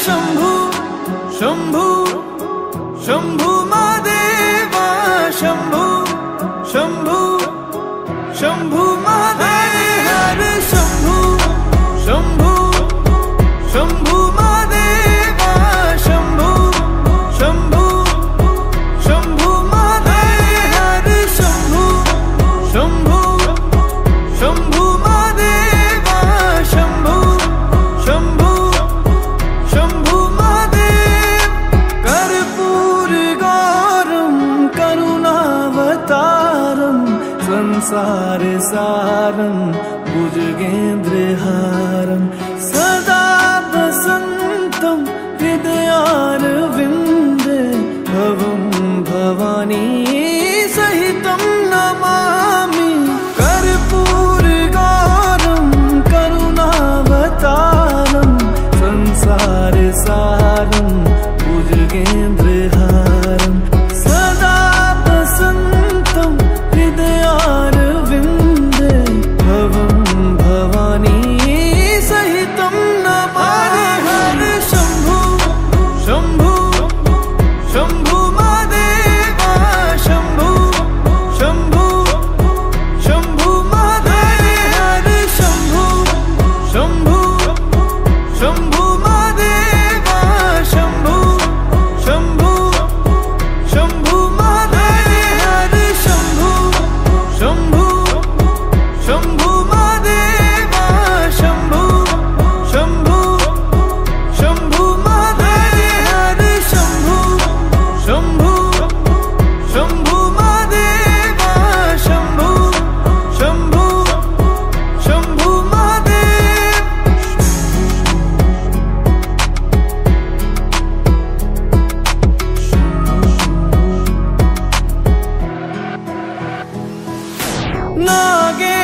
शंभु शंभु शंभु महादेवा शंभु शंभु शंभु महादेव शंभु शंभु शंभु महादेवा शंभु शंभु शंभु महादेव शंभु शंभु शंभु महादेवा शंभु शंभु शंभु महादेव कर्पूर गौरम करुणावतारम संसार सारम भुजगेन्द्रहारम सदा वसन्तं हृदयारविन्दे भवं भवानी सहितं नमामि कर्पूर गौरम करुणावतारम संसार सारम भुजगेन्द्रहारम सदा वसन्तं हृदयारविन्दे भवं भवानी सहितं नमामि शंभु शंभु शंभु महादेवा शंभु शंभु शंभु महादेव शंभु शंभु शंभु महादेवा शंभु शंभु शंभु महादेव शंभु शंभु शंभु महादेवा शंभु शंभु शंभु महादेव शंभु शंभु शंभु महादेवा शंभु शंभु शंभु महादेव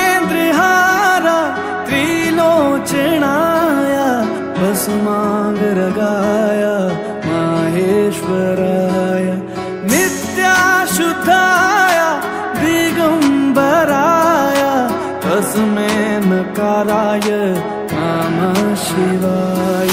नागेन्द्रहारा त्रिलोचनाय भस्मांगरागाय माहेश्वराय नित्याशुद्धाय दिगंबराय तस्मै नकाराय नमः शिवाय